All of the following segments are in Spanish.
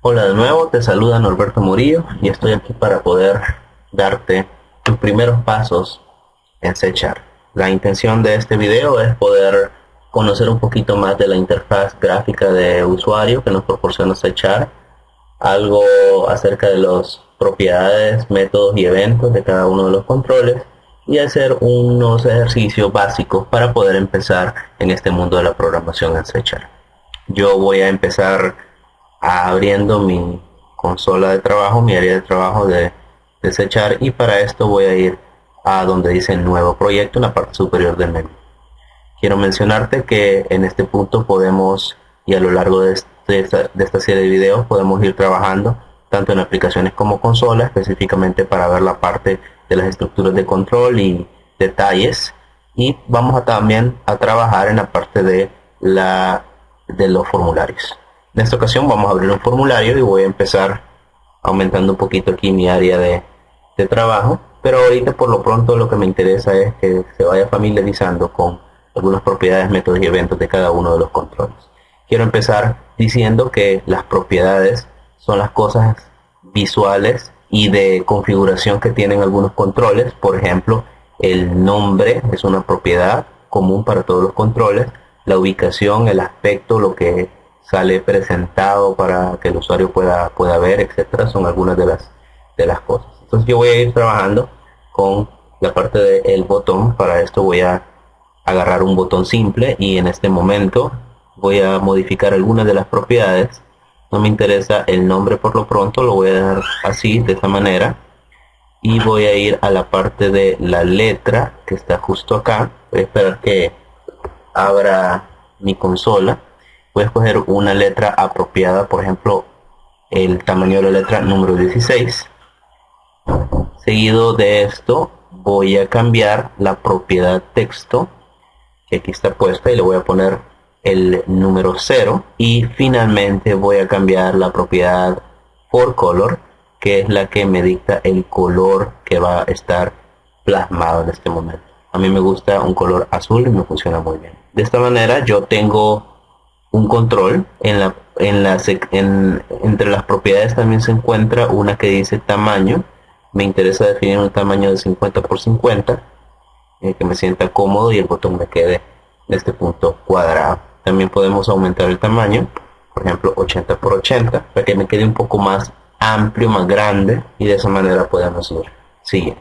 Hola de nuevo, te saluda Norberto Murillo y estoy aquí para poder darte tus primeros pasos en C Sharp. La intención de este video es poder conocer un poquito más de la interfaz gráfica de usuario que nos proporciona C Sharp, algo acerca de las propiedades, métodos y eventos de cada uno de los controles y hacer unos ejercicios básicos para poder empezar en este mundo de la programación en C Sharp. Yo voy a empezar abriendo mi consola de trabajo, mi área de trabajo de desechar, y para esto voy a ir a donde dice nuevo proyecto en la parte superior del menú. Quiero mencionarte que en este punto podemos, y a lo largo de esta serie de videos, podemos ir trabajando tanto en aplicaciones como consola, específicamente para ver la parte de las estructuras de control y detalles, y vamos a también a trabajar en la parte de los formularios. En esta ocasión vamos a abrir un formulario y voy a empezar aumentando un poquito aquí mi área de trabajo, pero ahorita por lo pronto lo que me interesa es que se vaya familiarizando con algunas propiedades, métodos y eventos de cada uno de los controles. Quiero empezar diciendo que las propiedades son las cosas visuales y de configuración que tienen algunos controles. Por ejemplo, el nombre es una propiedad común para todos los controles. La ubicación, el aspecto, lo que sale presentado para que el usuario pueda ver, etcétera, son algunas de las cosas. Entonces yo voy a ir trabajando con la parte del botón. Para esto voy a agarrar un botón simple y en este momento voy a modificar algunas de las propiedades. No me interesa el nombre por lo pronto, lo voy a dejar así, de esta manera, y voy a ir a la parte de la letra que está justo acá. Voy a esperar que abra mi consola. Voy a escoger una letra apropiada, por ejemplo el tamaño de la letra número 16. Seguido de esto voy a cambiar la propiedad texto que aquí está puesta y le voy a poner el número 0, y finalmente voy a cambiar la propiedad for color, que es la que me dicta el color que va a estar plasmado en este momento. A mí me gusta un color azul y me funciona muy bien. De esta manera yo tengo un control entre las propiedades. También se encuentra una que dice tamaño. Me interesa definir un tamaño de 50 por 50, que me sienta cómodo y el botón me quede en este punto cuadrado. También podemos aumentar el tamaño, por ejemplo 80 por 80, para que me quede un poco más amplio, más grande, y de esa manera podemos ir siguiente.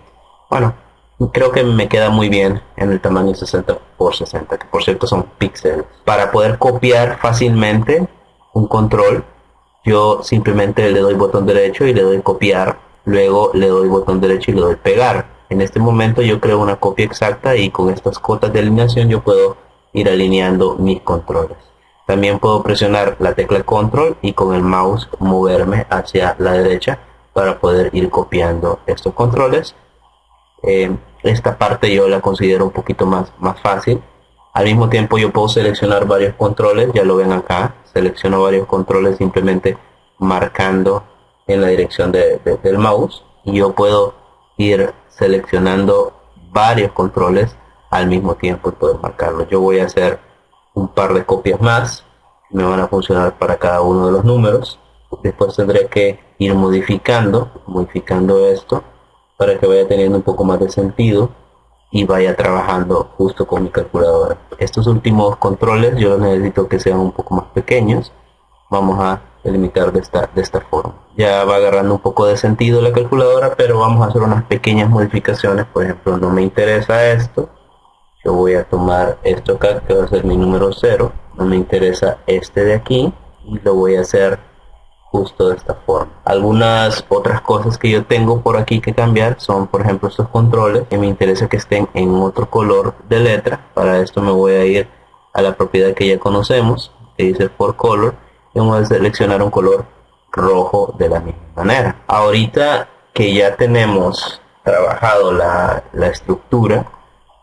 Bueno, creo que me queda muy bien en el tamaño 60 por 60, que por cierto son píxeles. Para poder copiar fácilmente un control, yo simplemente le doy botón derecho y le doy copiar, luego le doy botón derecho y le doy pegar. En este momento yo creo una copia exacta, y con estas cotas de alineación yo puedo ir alineando mis controles. También puedo presionar la tecla control y con el mouse moverme hacia la derecha para poder ir copiando estos controles. Esta parte yo la considero un poquito más fácil. Al mismo tiempo yo puedo seleccionar varios controles, ya lo ven acá, selecciono varios controles simplemente marcando en la dirección del mouse, y yo puedo ir seleccionando varios controles al mismo tiempo y poder marcarlos. Yo voy a hacer un par de copias más, me van a funcionar para cada uno de los números. Después tendré que ir modificando esto para que vaya teniendo un poco más de sentido y vaya trabajando justo con mi calculadora. Estos últimos controles yo necesito que sean un poco más pequeños. Vamos a delimitar de esta forma. Ya va agarrando un poco de sentido la calculadora, pero vamos a hacer unas pequeñas modificaciones. Por ejemplo, no me interesa esto, yo voy a tomar esto acá, que va a ser mi número 0. No me interesa este de aquí, y lo voy a hacer justo de esta forma. Algunas otras cosas que yo tengo por aquí que cambiar son, por ejemplo, estos controles, que me interesa que estén en otro color de letra. Para esto me voy a ir a la propiedad que ya conocemos, que dice for color, y vamos a seleccionar un color rojo de la misma manera. Ahorita que ya tenemos trabajado la estructura,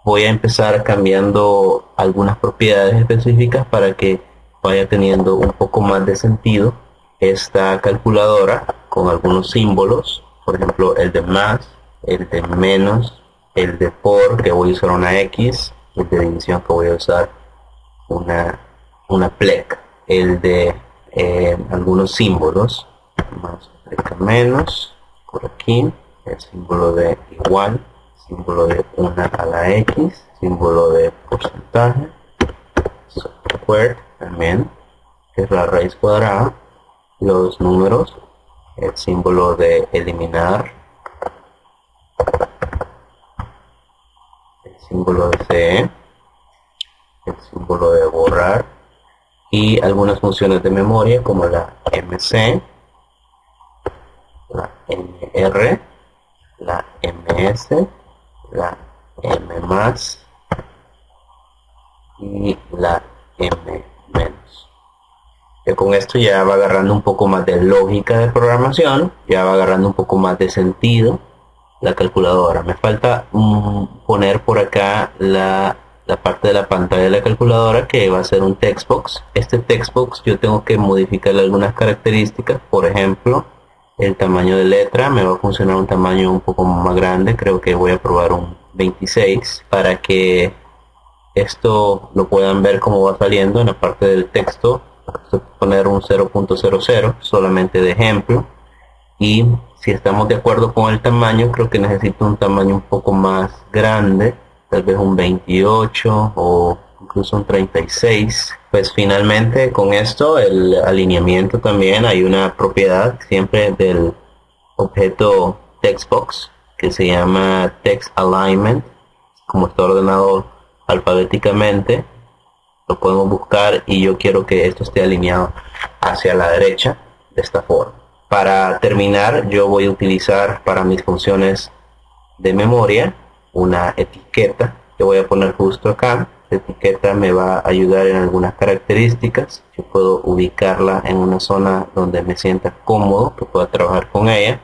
voy a empezar cambiando algunas propiedades específicas para que vaya teniendo un poco más de sentido esta calculadora, con algunos símbolos, por ejemplo el de más, el de menos, el de por, que voy a usar una X, el de división, que voy a usar una plec, el de algunos símbolos menos, por aquí, el símbolo de igual, símbolo de 1 a la x, símbolo de porcentaje, square también, que es la raíz cuadrada, los números, el símbolo de eliminar, el símbolo de C, el símbolo de borrar y algunas funciones de memoria como la MC, la MR, la MS, la M más y la M menos. Que con esto ya va agarrando un poco más de lógica de programación, ya va agarrando un poco más de sentido la calculadora. Me falta poner por acá la parte de la pantalla de la calculadora, que va a ser un textbox. Este textbox yo tengo que modificarle algunas características, por ejemplo el tamaño de letra me va a funcionar un tamaño un poco más grande, creo que voy a probar un 26 para que esto lo puedan ver cómo va saliendo en la parte del texto. Voy a poner un 0.00 solamente de ejemplo, y si estamos de acuerdo con el tamaño, creo que necesito un tamaño un poco más grande, tal vez un 28 o incluso un 36. Pues finalmente con esto el alineamiento también, hay una propiedad siempre del objeto textbox que se llama text alignment. Como está ordenado alfabéticamente, lo podemos buscar y yo quiero que esto esté alineado hacia la derecha de esta forma. Para terminar, yo voy a utilizar para mis funciones de memoria una etiqueta que voy a poner justo acá. La etiqueta me va a ayudar en algunas características. Yo puedo ubicarla en una zona donde me sienta cómodo, que pueda trabajar con ella.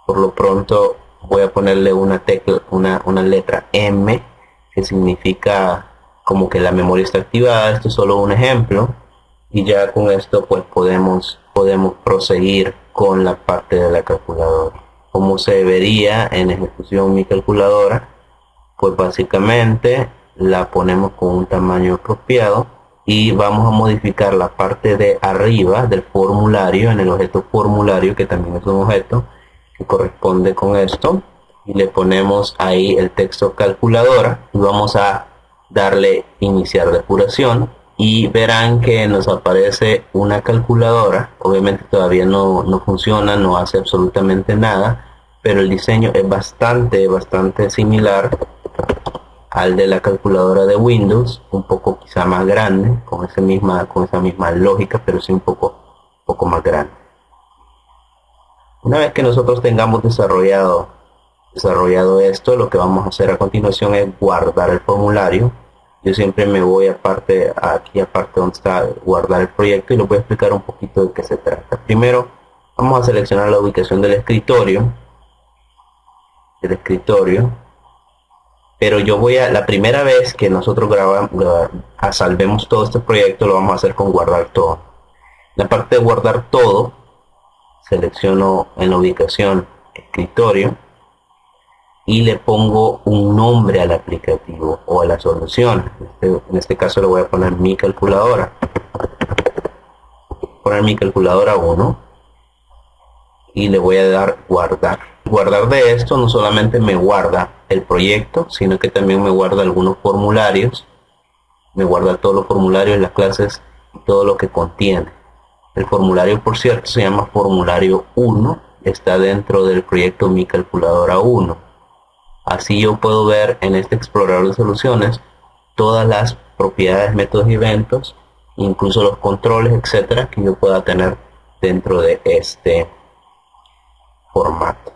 Por lo pronto voy a ponerle una tecla, una letra M, que significa como que la memoria está activada. Esto es solo un ejemplo, y ya con esto pues podemos proseguir con la parte de la calculadora. Como se vería en ejecución mi calculadora, pues básicamente la ponemos con un tamaño apropiado y vamos a modificar la parte de arriba del formulario, en el objeto formulario, que también es un objeto que corresponde con esto, y le ponemos ahí el texto calculadora y vamos a darle iniciar depuración y verán que nos aparece una calculadora. Obviamente todavía no funciona, no hace absolutamente nada, pero el diseño es bastante similar al de la calculadora de Windows, un poco quizá más grande, con esa misma lógica, pero sí un poco más grande. Una vez que nosotros tengamos desarrollado esto, lo que vamos a hacer a continuación es guardar el formulario. Yo siempre me voy aquí aparte donde está guardar el proyecto, y les voy a explicar un poquito de qué se trata. Primero vamos a seleccionar la ubicación del escritorio, pero la primera vez que nosotros salvemos todo este proyecto, lo vamos a hacer con guardar todo. La parte de guardar todo, selecciono en la ubicación escritorio y le pongo un nombre al aplicativo o a la solución. En este caso le voy a poner mi calculadora. Poner mi calculadora 1 y le voy a dar guardar. Guardar de esto no solamente me guarda el proyecto, sino que también me guarda algunos formularios. Me guarda todos los formularios, las clases y todo lo que contiene. El formulario, por cierto, se llama formulario 1. Está dentro del proyecto Mi Calculadora 1. Así yo puedo ver en este explorador de soluciones todas las propiedades, métodos y eventos, incluso los controles, etcétera, que yo pueda tener dentro de este formato.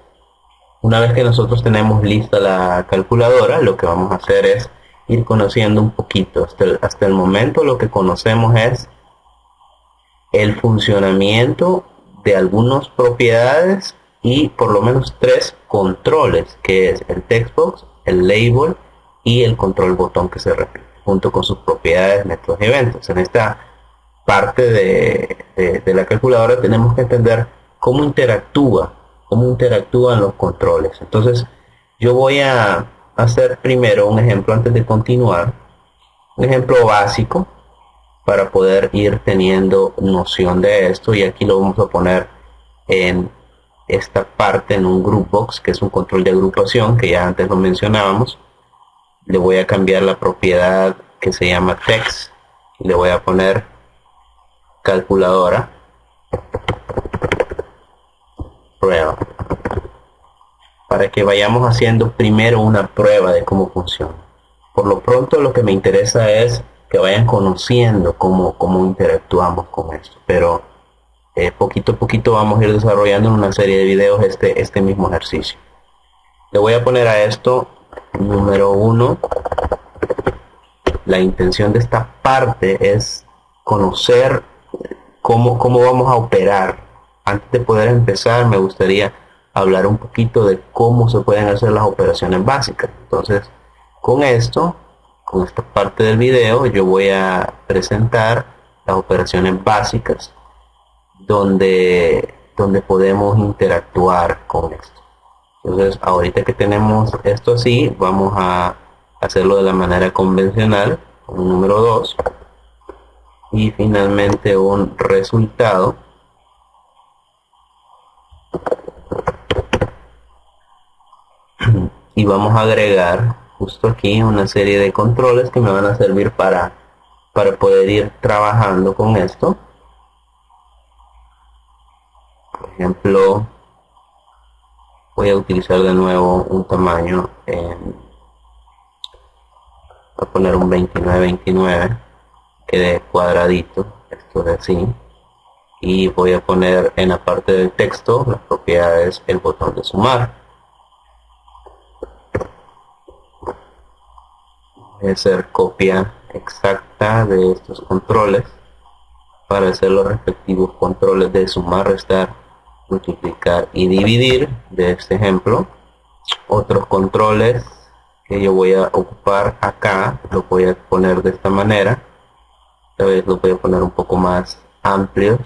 Una vez que nosotros tenemos lista la calculadora, lo que vamos a hacer es ir conociendo un poquito. Hasta el momento lo que conocemos es el funcionamiento de algunas propiedades y por lo menos 3 controles, que es el textbox, el label y el control botón, que se repite junto con sus propiedades, métodos y eventos. En esta parte de la calculadora tenemos que entender cómo interactúan los controles. Entonces yo voy a hacer primero un ejemplo antes de continuar, un ejemplo básico para poder ir teniendo noción de esto, y aquí lo vamos a poner en esta parte en un group box, que es un control de agrupación, que ya antes lo mencionábamos. Le voy a cambiar la propiedad que se llama text y le voy a poner calculadora prueba, para que vayamos haciendo primero una prueba de cómo funciona. Por lo pronto lo que me interesa es que vayan conociendo cómo interactuamos con esto, pero poquito a poquito vamos a ir desarrollando en una serie de videos este mismo ejercicio. Le voy a poner a esto número 1. La intención de esta parte es conocer cómo vamos a operar. Antes de poder empezar, me gustaría hablar un poquito de cómo se pueden hacer las operaciones básicas. Entonces, con esto, con esta parte del video, yo voy a presentar las operaciones básicas donde podemos interactuar con esto. Entonces, ahorita que tenemos esto así, vamos a hacerlo de la manera convencional, un número 2, y finalmente un resultado. Y vamos a agregar justo aquí una serie de controles que me van a servir para poder ir trabajando con esto. Por ejemplo, voy a utilizar de nuevo un tamaño, voy a poner un 29-29, quede cuadradito, esto de así, y voy a poner en la parte del texto las propiedades, el botón de sumar. Voy a hacer copia exacta de estos controles para hacer los respectivos controles de sumar, restar, multiplicar y dividir de este ejemplo. Otros controles que yo voy a ocupar acá los voy a poner de esta manera. Esta vez los voy a poner un poco más amplios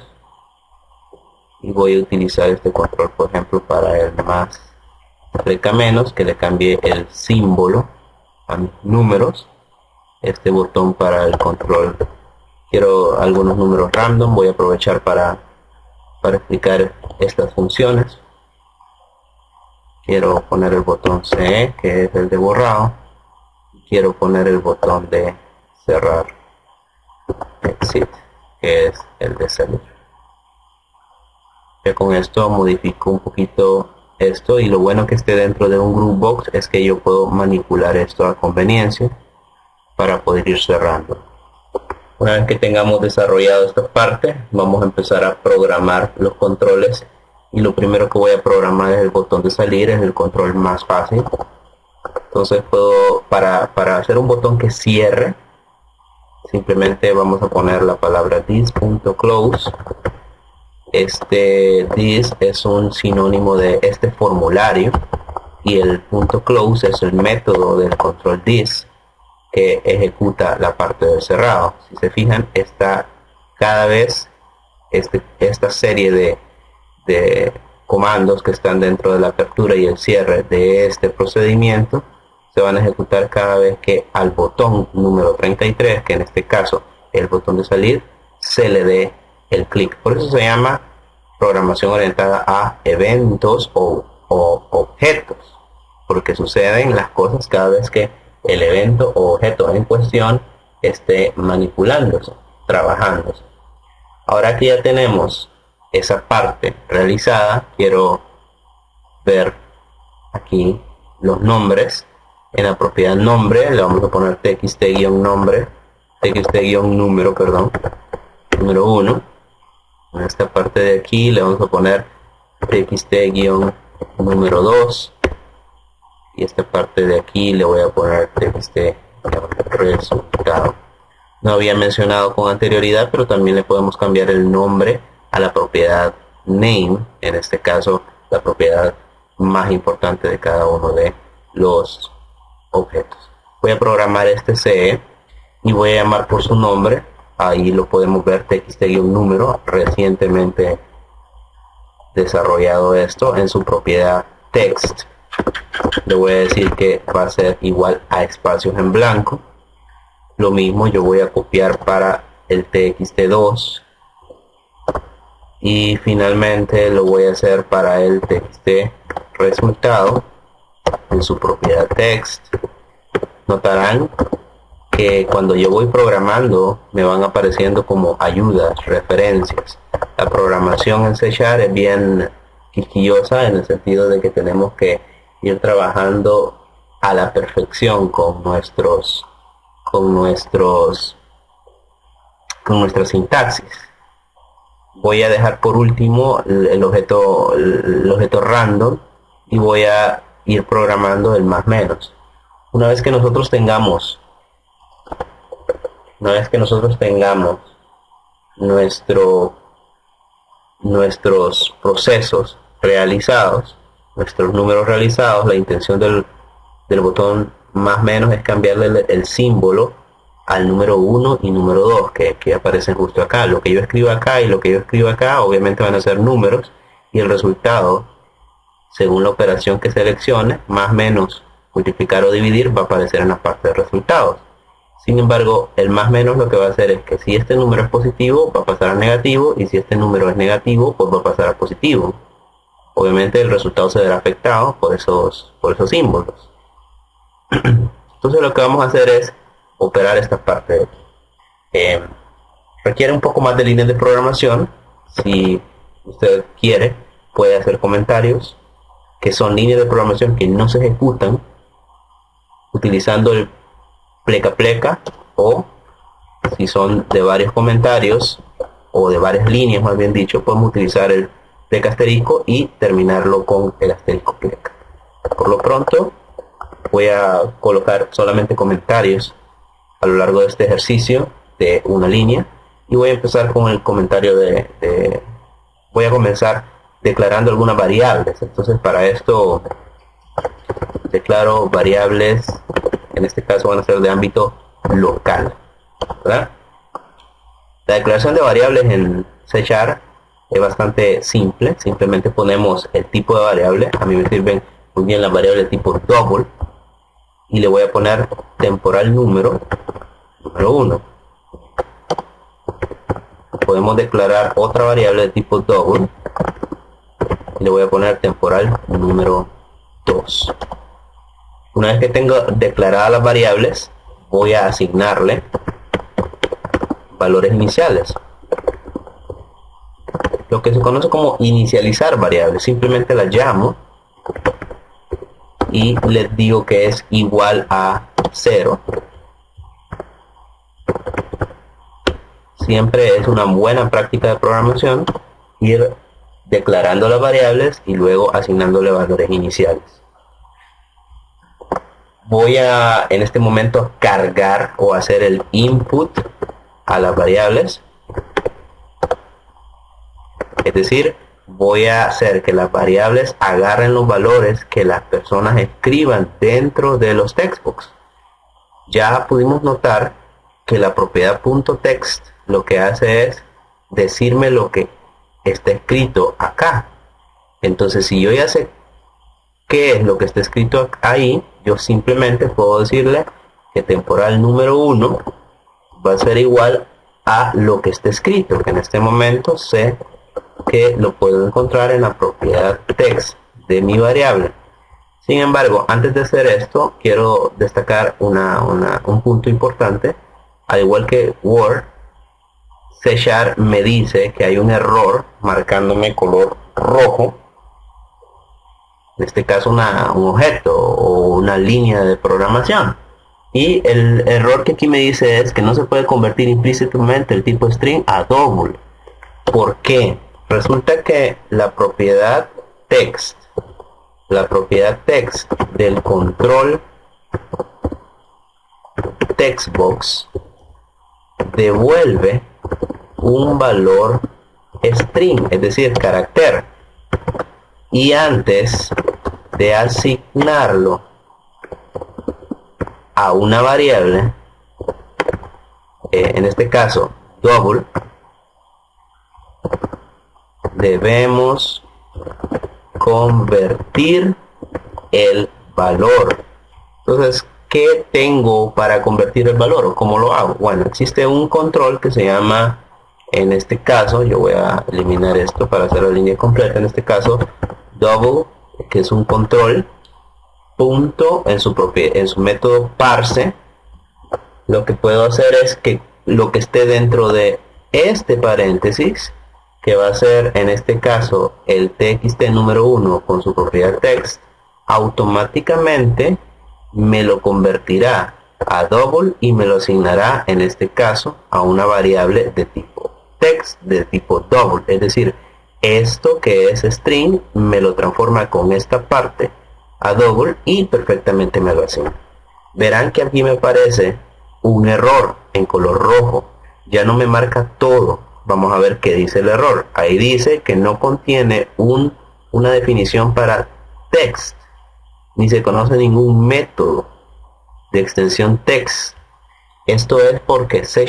y voy a utilizar este control, por ejemplo, para el más aplica menos, que le cambie el símbolo a mis números. Este botón para el control, quiero algunos números random, voy a aprovechar para explicar estas funciones. Quiero poner el botón CE, que es el de borrado. Quiero poner el botón de cerrar, exit, que es el de salir. Ya con esto modifico un poquito esto, y lo bueno que esté dentro de un group box es que yo puedo manipular esto a conveniencia para poder ir cerrando. Una vez que tengamos desarrollado esta parte, vamos a empezar a programar los controles, y lo primero que voy a programar es el botón de salir, es el control más fácil. Entonces puedo, para hacer un botón que cierre, simplemente vamos a poner la palabra this.close. Este this es un sinónimo de este formulario, y el punto close es el método del control this que ejecuta la parte del cerrado. Si se fijan, está cada vez esta serie de comandos que están dentro de la apertura y el cierre de este procedimiento se van a ejecutar cada vez que al botón número 33, que en este caso el botón de salir, se le dé el clic. Por eso se llama programación orientada a eventos o objetos, porque suceden las cosas cada vez que el evento o objeto en cuestión esté manipulándose, trabajándose. Ahora que ya tenemos esa parte realizada, quiero ver aquí los nombres. En la propiedad nombre le vamos a poner txt-nombre, txt-número, perdón, número 1. En esta parte de aquí le vamos a poner txt-número 2, y esta parte de aquí le voy a poner txt resultado. No había mencionado con anterioridad, pero también le podemos cambiar el nombre a la propiedad name, en este caso la propiedad más importante de cada uno de los objetos. Voy a programar este CE y voy a llamar por su nombre. Ahí lo podemos ver, txt-número, recientemente desarrollado esto en su propiedad text. Le voy a decir que va a ser igual a espacios en blanco. Lo mismo yo voy a copiar para el txt2, y finalmente lo voy a hacer para el texto resultado en su propiedad text. Notarán que cuando yo voy programando me van apareciendo como ayudas, referencias. La programación en C# es bien quisquillosa en el sentido de que tenemos que ir trabajando a la perfección con nuestra sintaxis. Voy a dejar por último el objeto random y voy a ir programando el más menos. Una vez que nosotros tengamos nuestros procesos realizados, nuestros números realizados, la intención del botón más menos es cambiarle el símbolo al número 1 y número 2 que aparecen justo acá. Lo que yo escribo acá y lo que yo escribo acá obviamente van a ser números, y el resultado, según la operación que seleccione, más menos multiplicar o dividir, va a aparecer en la parte de resultados. Sin embargo, el más menos lo que va a hacer es que si este número es positivo, va a pasar a negativo, y si este número es negativo, pues va a pasar a positivo. Obviamente el resultado se verá afectado por esos símbolos. Entonces lo que vamos a hacer es operar esta parte. Requiere un poco más de líneas de programación. Si usted quiere, puede hacer comentarios, que son líneas de programación que no se ejecutan utilizando el pleca pleca, o si son de varios comentarios o de varias líneas, más bien dicho, podemos utilizar el pleca asterisco y terminarlo con el asterisco pleca. Por lo pronto voy a colocar solamente comentarios a lo largo de este ejercicio de una línea, y voy a empezar con el comentario voy a comenzar declarando algunas variables. Entonces, para esto declaro variables, en este caso van a ser de ámbito local, ¿verdad? La declaración de variables en C# es bastante simple. Simplemente ponemos el tipo de variable. A mí me sirven muy bien las variables de tipo double, y le voy a poner temporal número 1. Podemos declarar otra variable de tipo double y le voy a poner temporal número 2. Una vez que tengo declaradas las variables, voy a asignarle valores iniciales, lo que se conoce como inicializar variables. Simplemente las llamo y les digo que es igual a 0. Siempre es una buena práctica de programación ir declarando las variables y luego asignándole valores iniciales. Voy a en este momento cargar o hacer el input a las variables, es decir, voy a hacer que las variables agarren los valores que las personas escriban dentro de los textbox. Ya pudimos notar que la propiedad .text lo que hace es decirme lo que está escrito acá. Entonces, si yo ya sé qué es lo que está escrito ahí, yo simplemente puedo decirle que temporal número 1 va a ser igual a lo que está escrito, que en este momento sé que lo puedo encontrar en la propiedad text de mi variable. Sin embargo, antes de hacer esto, quiero destacar un punto importante. Al igual que Word, C# me dice que hay un error marcándome color rojo, en este caso un objeto o una línea de programación, y el error que aquí me dice es que no se puede convertir implícitamente el tipo string a double. ¿Por qué? Resulta que la propiedad text del control textbox devuelve un valor string, es decir, carácter, y antes de asignarlo a una variable, en este caso double, debemos convertir el valor. Entonces, ¿qué tengo para convertir el valor o cómo lo hago? Bueno, existe un control que se llama En este caso yo voy a eliminar esto para hacer la línea completa. En este caso double, que es un control, punto, en su método parse, lo que puedo hacer es que lo que esté dentro de este paréntesis, que va a ser en este caso el txt número 1 con su propiedad text, automáticamente me lo convertirá a double y me lo asignará en este caso a una variable de tipo text, de tipo double. Es decir, esto que es string me lo transforma con esta parte a double y perfectamente me lo asigna. Verán que aquí me aparece un error en color rojo, ya no me marca todo. Vamos a ver qué dice el error. Ahí dice que no contiene una definición para text, ni se conoce ningún método de extensión text. Esto es porque C#,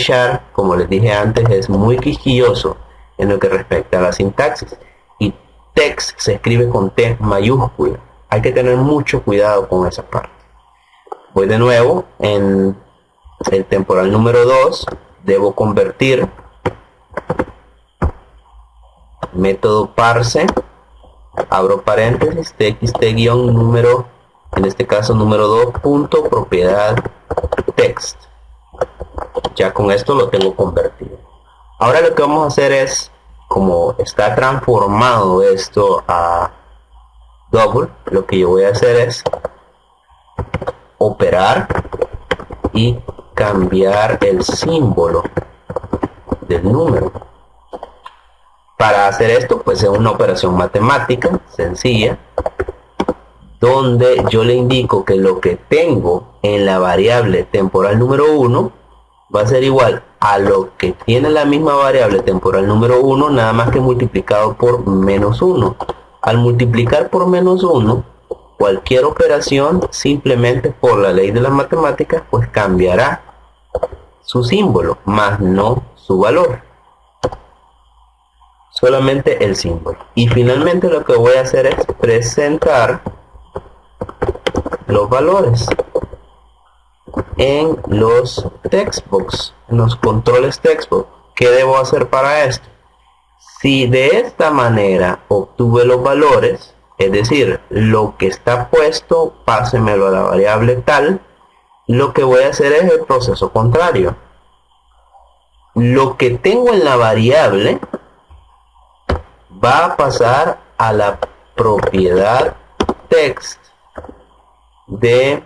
como les dije antes, es muy quisquilloso en lo que respecta a la sintaxis, y text se escribe con T mayúscula. Hay que tener mucho cuidado con esa parte. Voy de nuevo en el temporal número 2, debo convertir método parse, abro paréntesis, txt-número, en este caso número 2, punto propiedad text. Ya con esto lo tengo convertido. Ahora lo que vamos a hacer es, como está transformado esto a double, lo que yo voy a hacer es operar y cambiar el símbolo del número. Para hacer esto, pues es una operación matemática sencilla, donde yo le indico que lo que tengo en la variable temporal número 1 va a ser igual a lo que tiene la misma variable temporal número 1, nada más que multiplicado por menos 1. Al multiplicar por menos 1, cualquier operación, simplemente por la ley de las matemáticas, pues cambiará su símbolo, más no su valor. Solamente el símbolo. Y finalmente lo que voy a hacer es presentar los valores en los textbox, en los controles textbox. ¿Qué debo hacer para esto? Si de esta manera obtuve los valores, es decir, lo que está puesto, pásemelo a la variable tal, lo que voy a hacer es el proceso contrario. Lo que tengo en la variable va a pasar a la propiedad text de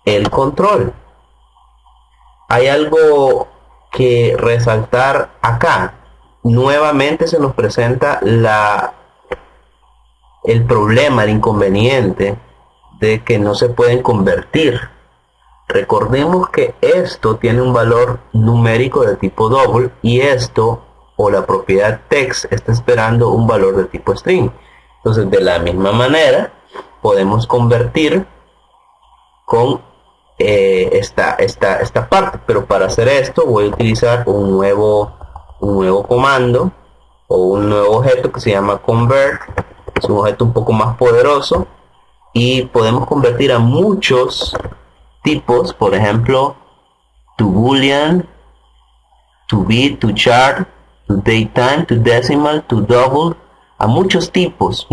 el control. Hay algo que resaltar acá. Nuevamente se nos presenta el problema, el inconveniente de que no se pueden convertir. Recordemos que esto tiene un valor numérico de tipo double y esto, o la propiedad text, está esperando un valor de tipo string. Entonces, de la misma manera podemos convertir con esta parte, pero para hacer esto voy a utilizar un nuevo comando o un nuevo objeto que se llama convert. Es un objeto un poco más poderoso y podemos convertir a muchos tipos, por ejemplo, to boolean, to bit, to chart, to datetime, to decimal, to double, a muchos tipos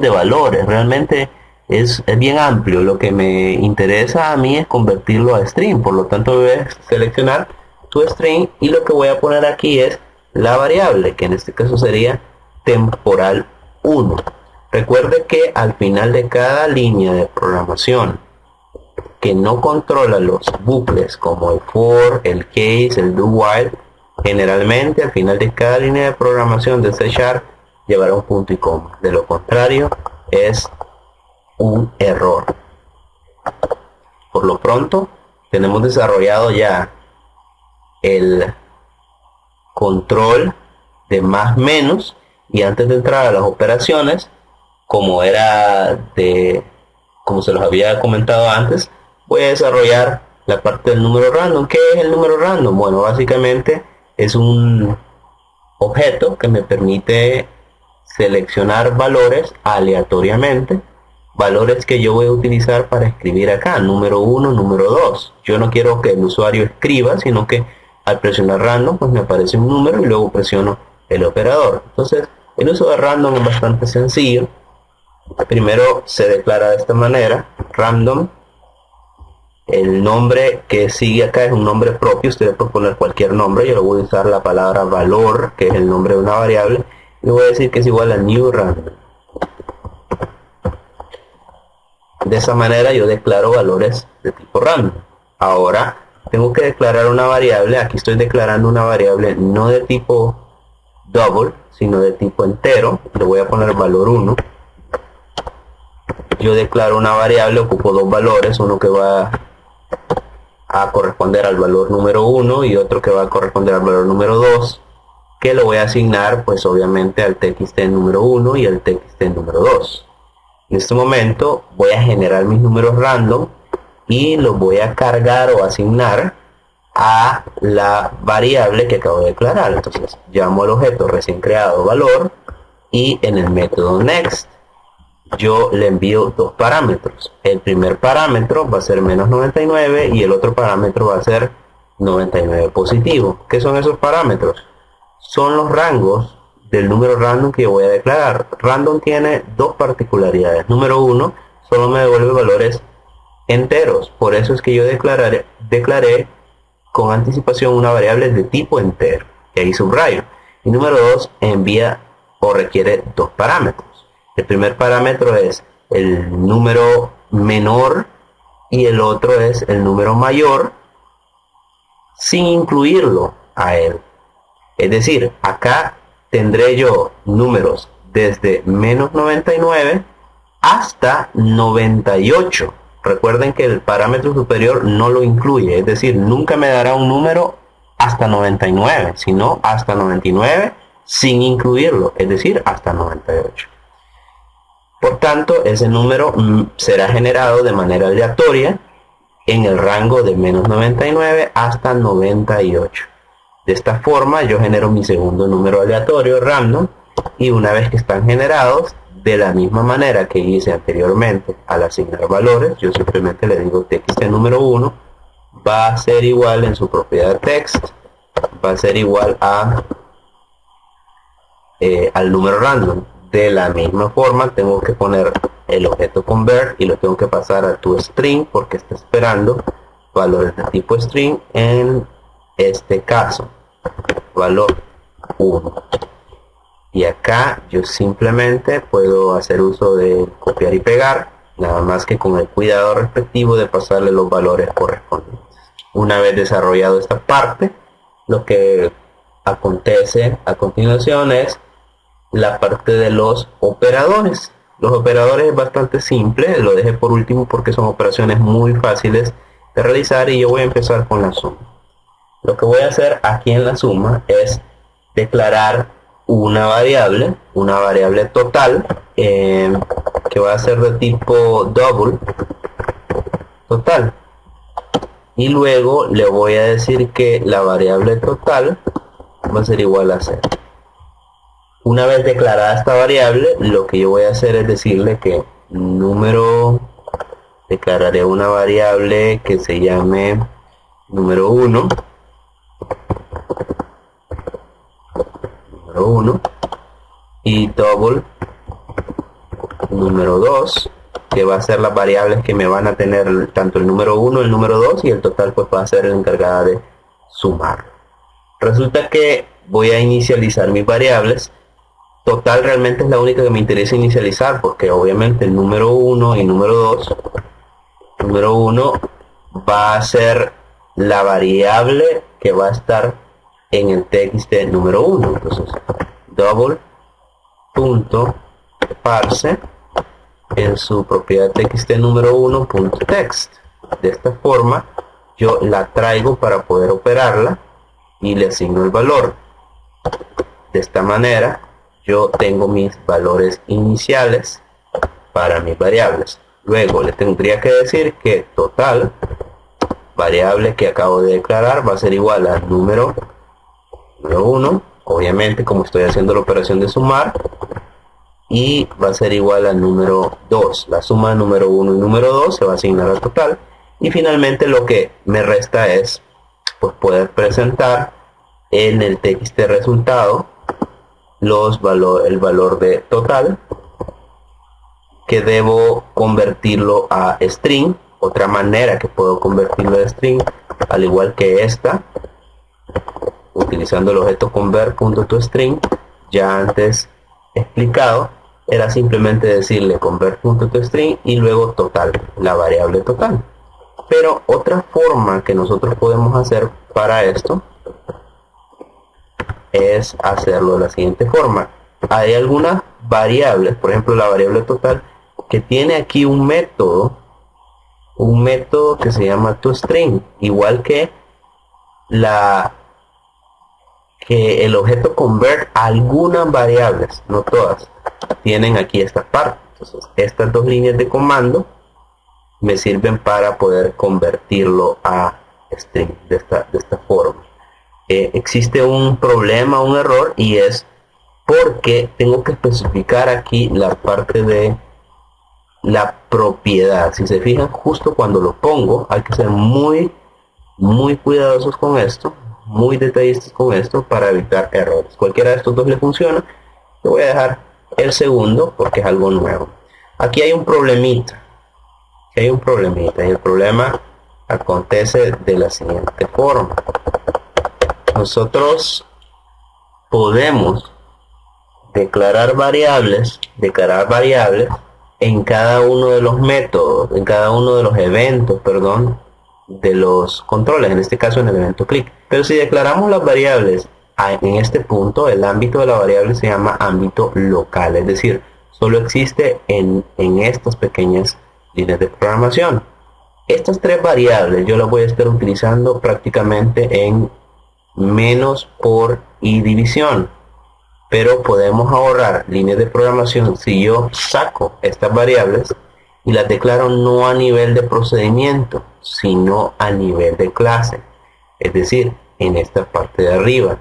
de valores. Realmente es bien amplio. Lo que me interesa a mí es convertirlo a string, por lo tanto voy a seleccionar tu string y lo que voy a poner aquí es la variable, que en este caso sería temporal 1. Recuerde que al final de cada línea de programación que no controla los bucles como el for, el case, el do while, generalmente al final de cada línea de programación de C# llevará un punto y coma. De lo contrario es un error. Por lo pronto tenemos desarrollado ya el control de más menos, y antes de entrar a las operaciones, como se los había comentado antes, voy a desarrollar la parte del número random. ¿Qué es el número random? Bueno, básicamente es un objeto que me permite seleccionar valores aleatoriamente, valores que yo voy a utilizar para escribir acá, número 1, número 2. Yo no quiero que el usuario escriba, sino que Al presionar random, pues me aparece un número y luego presiono el operador. Entonces, el uso de random es bastante sencillo. Primero se declara de esta manera: random. El nombre que sigue acá es un nombre propio. Ustedes pueden poner cualquier nombre. Yo le voy a usar la palabra valor, que es el nombre de una variable, y voy a decir que es igual a new random. De esa manera yo declaro valores de tipo random. Ahora tengo que declarar una variable. Aquí estoy declarando una variable no de tipo double, sino de tipo entero. Le voy a poner valor 1. Yo declaro una variable, ocupo dos valores, uno que va a corresponder al valor número 1 y otro que va a corresponder al valor número 2, que lo voy a asignar pues obviamente al txt número 1 y al txt número 2. En este momento voy a generar mis números random y los voy a cargar o asignar a la variable que acabo de declarar. Entonces llamo al objeto recién creado valor y en el método next yo le envío dos parámetros. El primer parámetro va a ser menos 99 y el otro parámetro va a ser 99 positivo. ¿Qué son esos parámetros? Son los rangos del número random que yo voy a declarar. Random tiene dos particularidades. Número uno, solo me devuelve valores enteros. Por eso es que yo declaré con anticipación una variable de tipo entero. Y ahí subrayo. Y número dos, envía o requiere dos parámetros. El primer parámetro es el número menor y el otro es el número mayor sin incluirlo a él. Es decir, acá tendré yo números desde menos 99 hasta 98. Recuerden que el parámetro superior no lo incluye, es decir, nunca me dará un número hasta 99, sino hasta 99 sin incluirlo, es decir, hasta 98. Por tanto, ese número será generado de manera aleatoria en el rango de menos 99 hasta 98. De esta forma yo genero mi segundo número aleatorio random, y una vez que están generados, de la misma manera que hice anteriormente al asignar valores, yo simplemente le digo txt número 1 va a ser igual en su propiedad text, va a ser igual a al número random. De la misma forma tengo que poner el objeto convert y lo tengo que pasar a toString porque está esperando valores de tipo string, en este caso valor 1. Y acá yo simplemente puedo hacer uso de copiar y pegar, nada más que con el cuidado respectivo de pasarle los valores correspondientes. Una vez desarrollado esta parte, lo que acontece a continuación es la parte de los operadores. Los operadores es bastante simple, lo dejé por último porque son operaciones muy fáciles de realizar y yo voy a empezar con la suma. Lo que voy a hacer aquí en la suma es declarar una variable total, que va a ser de tipo double total, y luego le voy a decir que la variable total va a ser igual a 0. Una vez declarada esta variable, lo que yo voy a hacer es decirle que declararé una variable que se llame número 1, y double número 2, que va a ser las variables que me van a tener tanto el número 1, el número 2, y el total pues va a ser la encargada de sumar. Resulta que voy a inicializar mis variables. Total realmente es la única que me interesa inicializar, porque obviamente el número 1 y número 2, número 1 va a ser la variable que va a estar en el txt número 1. Entonces double punto parse en su propiedad txt número 1 punto text. De esta forma yo la traigo para poder operarla y le asigno el valor. De esta manera yo tengo mis valores iniciales para mis variables. Luego le tendría que decir que total, variable que acabo de declarar, va a ser igual al número 1, obviamente como estoy haciendo la operación de sumar, y va a ser igual al número 2. La suma de número 1 y número 2 se va a asignar al total, y finalmente lo que me resta es pues poder presentar en el txt resultado el valor de total, que debo convertirlo a string. Otra manera que puedo convertirlo a string, al igual que esta, utilizando el objeto convert.toString, ya antes explicado, era simplemente decirle convert.toString y luego total, la variable total. Pero otra forma que nosotros podemos hacer para esto es hacerlo de la siguiente forma. Hay algunas variables, por ejemplo la variable total, que tiene aquí un método que se llama toString, igual que el objeto convert. Algunas variables, no todas, tienen aquí esta parte. Entonces estas dos líneas de comando me sirven para poder convertirlo a string de esta forma. Existe un problema, un error, y es porque tengo que especificar aquí la parte de la propiedad. Si se fijan, justo cuando lo pongo, hay que ser muy cuidadosos con esto, muy detallistas con esto, para evitar errores. Cualquiera de estos dos le funciona. Le voy a dejar el segundo porque es algo nuevo. Aquí hay un problemita. Y el problema acontece de la siguiente forma. Nosotros podemos declarar variables en cada uno de los métodos, en cada uno de los eventos, de los controles, en este caso en el evento click. Pero si declaramos las variables en este punto, el ámbito de la variable se llama ámbito local, es decir, solo existe en estas pequeñas líneas de programación. Estas tres variables yo las voy a estar utilizando prácticamente en menos, por y división, pero podemos ahorrar líneas de programación si yo saco estas variables y las declaro no a nivel de procedimiento, sino a nivel de clase, es decir, en esta parte de arriba.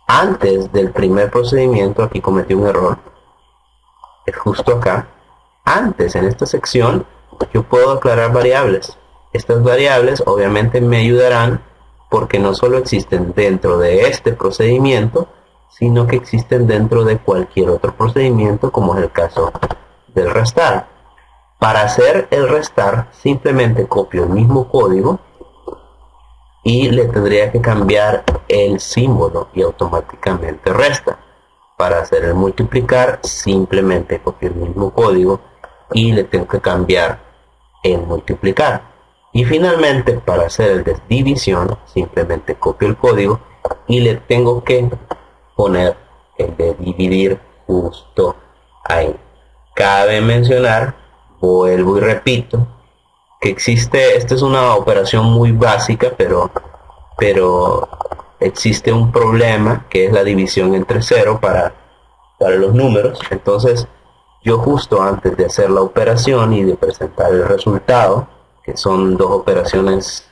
Antes del primer procedimiento, aquí cometí un error, es justo acá. Antes, en esta sección, yo puedo declarar variables. Estas variables obviamente me ayudarán porque no solo existen dentro de este procedimiento, sino que existen dentro de cualquier otro procedimiento, como es el caso del restar. Para hacer el restar, simplemente copio el mismo código y le tendría que cambiar el símbolo y automáticamente resta. Para hacer el multiplicar, simplemente copio el mismo código y le tengo que cambiar el multiplicar. Y finalmente, para hacer el de división, simplemente copio el código y le tengo que poner el de dividir justo ahí. Cabe mencionar, vuelvo y repito, que existe, esta es una operación muy básica, pero existe un problema que es la división entre cero para los números. Entonces yo, justo antes de hacer la operación y de presentar el resultado, que son dos operaciones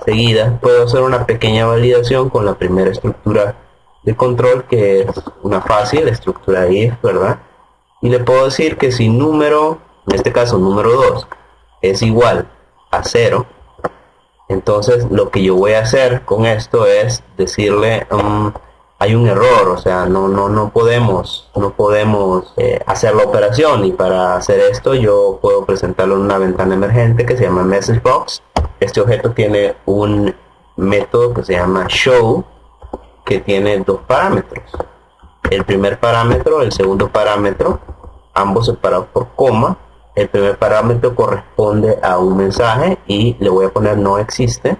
seguidas, puedo hacer una pequeña validación con la primera estructura de control, que es una fácil estructura if, ¿verdad? Y le puedo decir que si número, en este caso número 2, es igual a 0, entonces lo que yo voy a hacer con esto es decirle hay un error, o sea, no podemos hacer la operación, y para hacer esto yo puedo presentarlo en una ventana emergente que se llama MessageBox. Este objeto tiene un método que se llama show, que tiene dos parámetros, el primer parámetro, el segundo parámetro, ambos separados por coma. El primer parámetro corresponde a un mensaje y le voy a poner no existe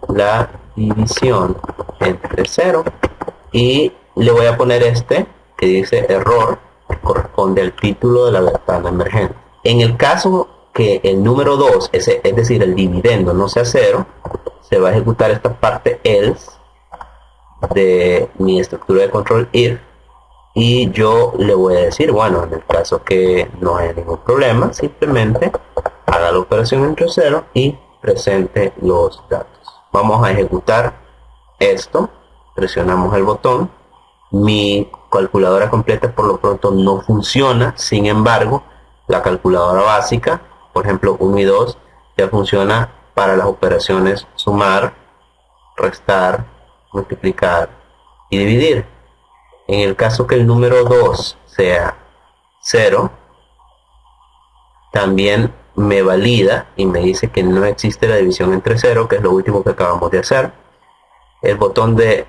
la división entre 0, y le voy a poner este que dice error, que corresponde al título de la ventana emergente. En el caso que el número 2, es decir, el dividendo, no sea 0, se va a ejecutar esta parte else de mi estructura de control if, y yo le voy a decir, bueno, en el caso que no haya ningún problema, simplemente haga la operación entre 0 y presente los datos. Vamos a ejecutar esto, presionamos el botón, mi calculadora completa por lo pronto no funciona. Sin embargo, la calculadora básica, por ejemplo 1 y 2, ya funciona para las operaciones sumar, restar, multiplicar y dividir. En el caso que el número 2 sea 0, también me valida y me dice que no existe la división entre 0, que es lo último que acabamos de hacer. El botón de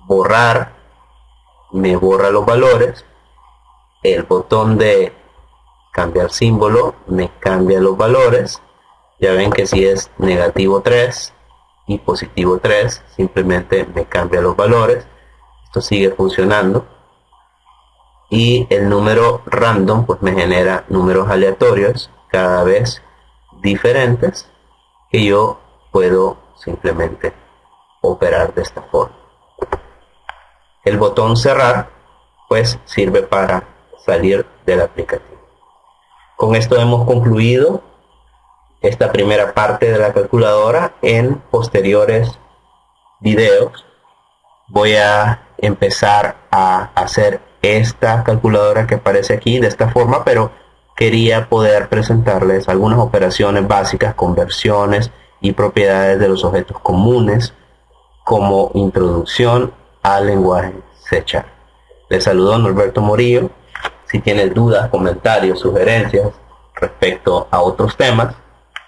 borrar me borra los valores. El botón de cambiar símbolo me cambia los valores. Ya ven que si es negativo 3 y positivo 3, simplemente me cambia los valores. Esto sigue funcionando. Y el número random pues me genera números aleatorios cada vez diferentes que yo puedo simplemente operar de esta forma. El botón cerrar pues sirve para salir del aplicativo. Con esto hemos concluido esta primera parte de la calculadora. En posteriores videos voy a empezar a hacer esta calculadora que aparece aquí de esta forma, pero quería poder presentarles algunas operaciones básicas, conversiones y propiedades de los objetos comunes como introducción al lenguaje C#. Les saludo Norberto Morillo. Si tienes dudas, comentarios, sugerencias respecto a otros temas,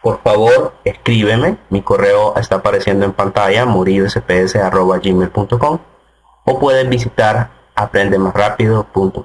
por favor escríbeme. Mi correo está apareciendo en pantalla, morillosps@gmail.com, o pueden visitar aprendemasrapido.com.